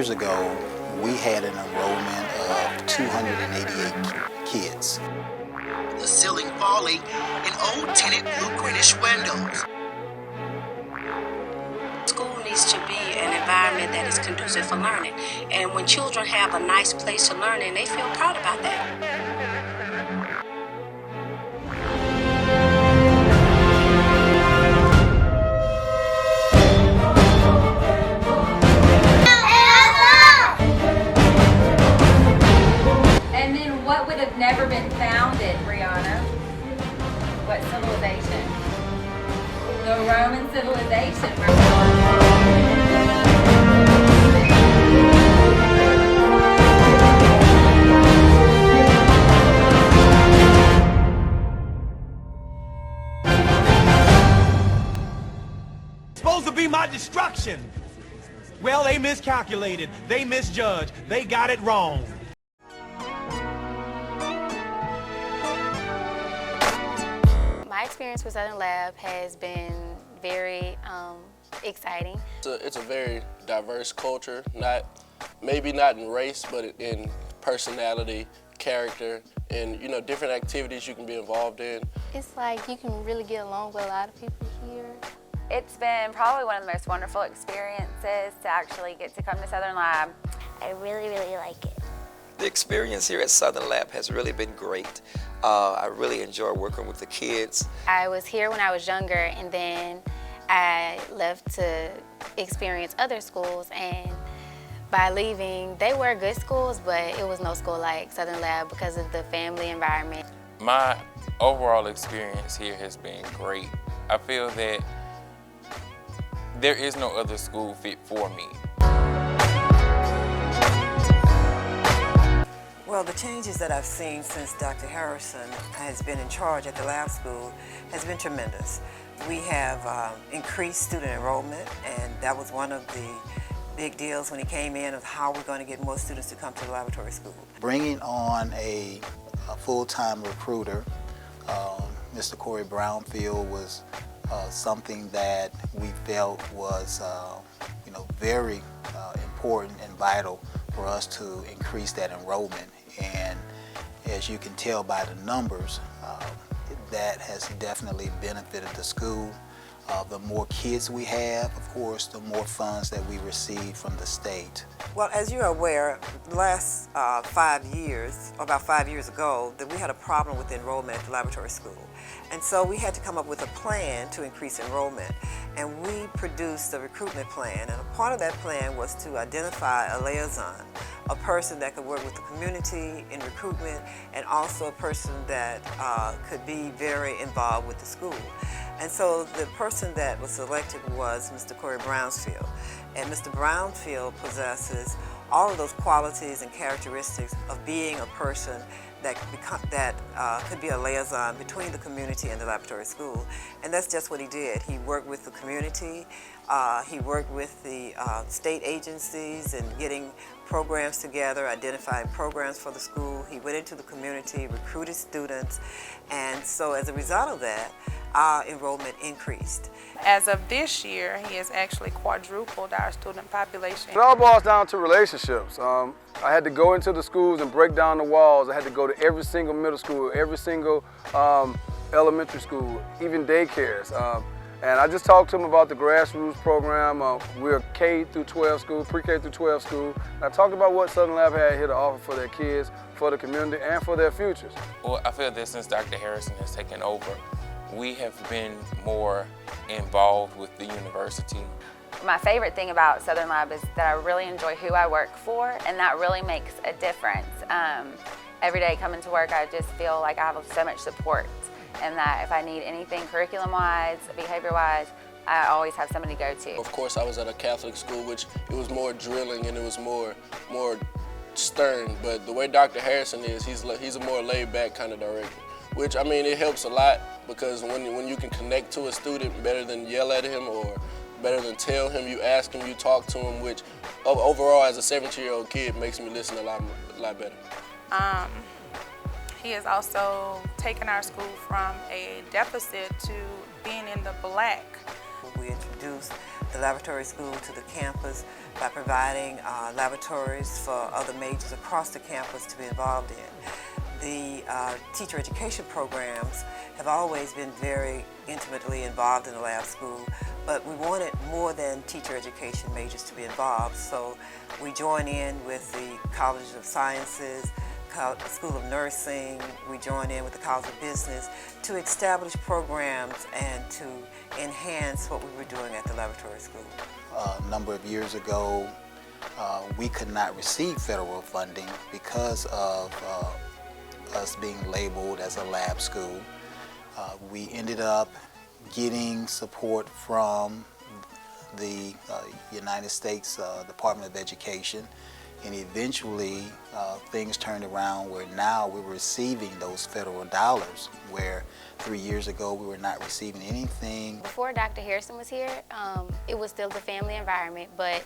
years ago, we had an enrollment of 288 kids. The ceiling falling and old tinted blue-greenish windows. School needs to be an environment that is conducive for learning. And when children have a nice place to learn, and they feel proud about that. And then what would have never been founded, Brianna? What civilization? The Roman civilization. Supposed to be my destruction. Well, they miscalculated, they misjudged, they got it wrong. My experience with Southern Lab has been very exciting. It's a very diverse culture, maybe not in race, but in personality, character, and different activities you can be involved in. It's like you can really get along with a lot of people here. It's been probably one of the most wonderful experiences to actually get to come to Southern Lab. I really, really like it. The experience here at Southern Lab has really been great. I really enjoy working with the kids. I was here when I was younger, and then I left to experience other schools, and by leaving, they were good schools, but it was no school like Southern Lab because of the family environment. My overall experience here has been great. I feel that there is no other school fit for me. Well, the changes that I've seen since Dr. Harrison has been in charge at the lab school has been tremendous. We have increased student enrollment, and that was one of the big deals when he came in of how we're going to get more students to come to the laboratory school. Bringing on a full-time recruiter, Mr. Corey Brownfield, was something that we felt was very important and vital for us to increase that enrollment. And as you can tell by the numbers, that has definitely benefited the school. The more kids we have, of course, the more funds that we receive from the state. Well, as you're aware, the last 5 years, about 5 years ago, that we had a problem with enrollment at the laboratory school. And so we had to come up with a plan to increase enrollment. And we produced a recruitment plan. And a part of that plan was to identify a liaison, a person that could work with the community in recruitment, and also a person that could be very involved with the school. And so the person that was selected was Mr. Corey Brownfield. And Mr. Brownfield possesses all of those qualities and characteristics of being a person that could be a liaison between the community and the laboratory school. And that's just what he did. He worked with the community, he worked with the state agencies and getting programs together, identifying programs for the school. He went into the community, recruited students, and so as a result of that, our enrollment increased. As of this year, he has actually quadrupled our student population. It all boils down to relationships. I had to go into the schools and break down the walls. I had to go to every single middle school, every single elementary school, even daycares. And I just talked to them about the grassroots program. We're a K through 12 school, pre-K through 12 school. And I talked about what Southern Lab had here to offer for their kids, for the community, and for their futures. Well, I feel that since Dr. Harrison has taken over, we have been more involved with the university. My favorite thing about Southern Lab is that I really enjoy who I work for, and that really makes a difference. Every day coming to work, I just feel like I have so much support, and that if I need anything curriculum-wise, behavior-wise, I always have somebody to go to. Of course, I was at a Catholic school, which it was more drilling and it was more stern. But the way Dr. Harrison is, he's a more laid-back kind of director, which, I mean, it helps a lot because when you can connect to a student better than yell at him or better than tell him, you ask him, you talk to him, which overall as a 17-year-old kid makes me listen a lot better. He has also taken our school from a deficit to being in the black. we introduced the laboratory school to the campus by providing laboratories for other majors across the campus to be involved in. The teacher education programs have always been very intimately involved in the lab school, but we wanted more than teacher education majors to be involved, so we join in with the College of Sciences, School of Nursing, we join in with the College of Business to establish programs and to enhance what we were doing at the laboratory school. A number of years ago, we could not receive federal funding because of us being labeled as a lab school. We ended up getting support from the United States Department of Education, and eventually things turned around where now we're receiving those federal dollars, where 3 years ago we were not receiving anything. Before Dr. Harrison was here, it was still the family environment, but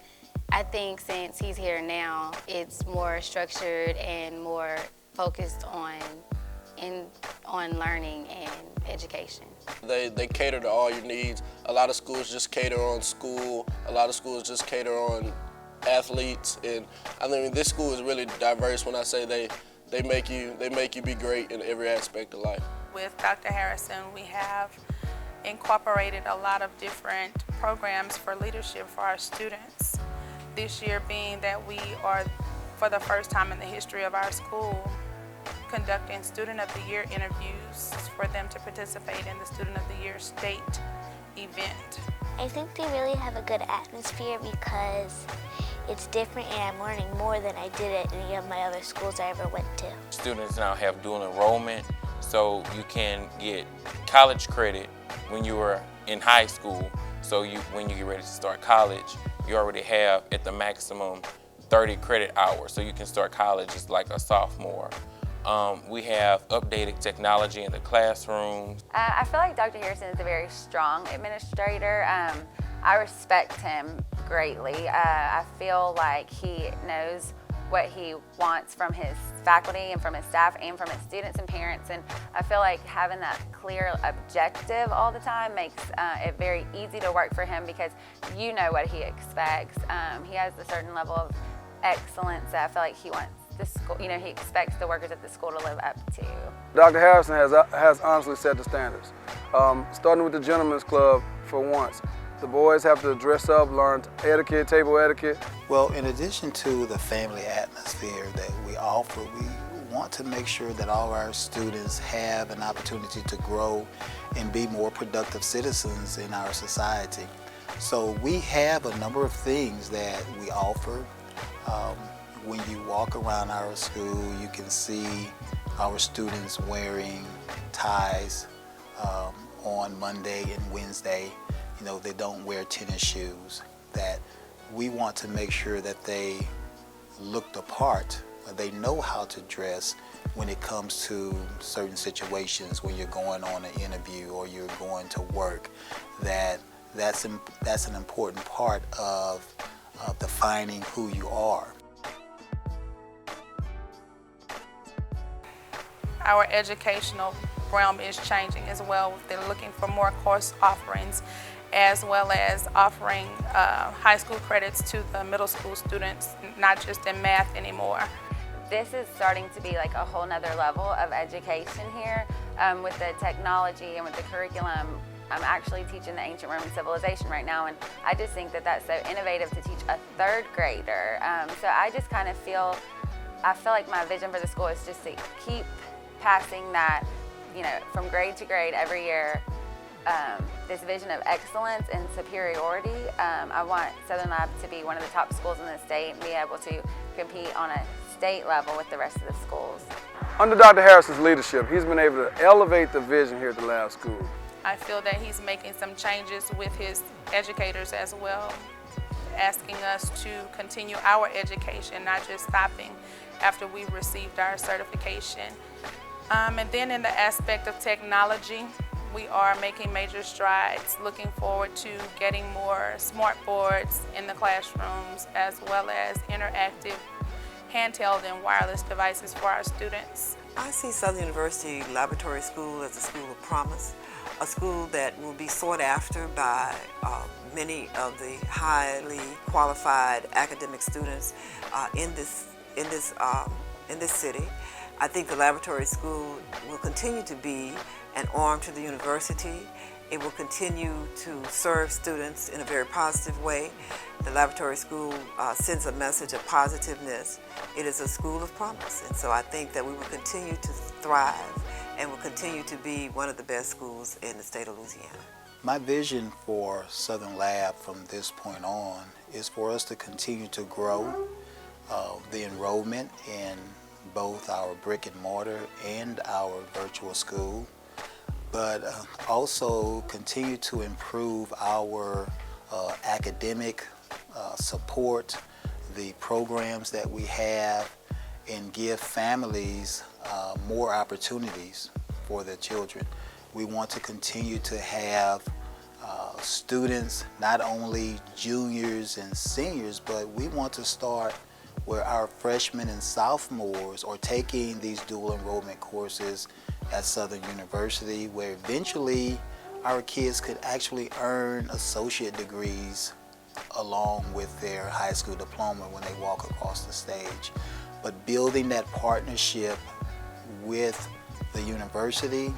I think since he's here now, it's more structured and more focused on learning and education. They cater to all your needs. A lot of schools just cater on school. A lot of schools just cater on athletes, and I mean this school is really diverse. When I say they make you be great in every aspect of life. With Dr. Harrison, we have incorporated a lot of different programs for leadership for our students. This year being that we are, for the first time in the history of our school, conducting Student of the Year interviews for them to participate in the Student of the Year state event. I think they really have a good atmosphere because it's different and I'm learning more than I did at any of my other schools I ever went to. Students now have dual enrollment, so you can get college credit when you were in high school. So when you get ready to start college, you already have at the maximum 30 credit hours, so you can start college as like a sophomore. We have updated technology in the classrooms. I feel like Dr. Harrison is a very strong administrator. I respect him greatly. I feel like he knows what he wants from his faculty and from his staff and from his students and parents, and I feel like having that clear objective all the time makes it very easy to work for him because you know what he expects. He has a certain level of excellence that I feel like he wants the school, he expects the workers at the school to live up to. Dr. Harrison has honestly set the standards. Starting with the Gentlemen's Club for once. The boys have to dress up, learn etiquette, table etiquette. Well, in addition to the family atmosphere that we offer, we want to make sure that all our students have an opportunity to grow and be more productive citizens in our society. So we have a number of things that we offer. When you walk around our school, you can see our students wearing ties on Monday and Wednesday. They don't wear tennis shoes. That we want to make sure that they look the part, they know how to dress when it comes to certain situations when you're going on an interview or you're going to work. That's an important part of defining who you are. Our educational realm is changing as well. They're looking for more course offerings as well as offering high school credits to the middle school students, not just in math anymore. This is starting to be like a whole nother level of education here with the technology and with the curriculum. I'm actually teaching the ancient Roman civilization right now, and I just think that that's so innovative to teach a third grader. So I just kind of feel like my vision for the school is just to keep passing that, from grade to grade every year, this vision of excellence and superiority. I want Southern Lab to be one of the top schools in the state and be able to compete on a state level with the rest of the schools. Under Dr. Harrison's leadership, he's been able to elevate the vision here at the lab school. I feel that he's making some changes with his educators as well, asking us to continue our education, not just stopping after we received our certification. And then in the aspect of technology, we are making major strides, looking forward to getting more smart boards in the classrooms as well as interactive handheld and wireless devices for our students. I see Southern University Laboratory School as a school of promise, a school that will be sought after by many of the highly qualified academic students in this city. I think the laboratory school will continue to be an arm to the university. It will continue to serve students in a very positive way. The laboratory school sends a message of positiveness. It is a school of promise, and so I think that we will continue to thrive and will continue to be one of the best schools in the state of Louisiana. My vision for Southern Lab from this point on is for us to continue to grow the enrollment in both our brick and mortar and our virtual school, but also continue to improve our academic support, the programs that we have, and give families more opportunities for their children. We want to continue to have students, not only juniors and seniors, but we want to start where our freshmen and sophomores are taking these dual enrollment courses at Southern University, where eventually our kids could actually earn associate degrees along with their high school diploma when they walk across the stage. But building that partnership with the university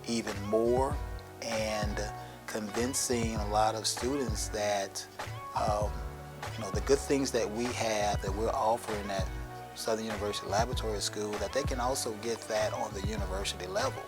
even more, and convincing a lot of students that the good things that we have, that we're offering at Southern University Laboratory School, that they can also get that on the university level.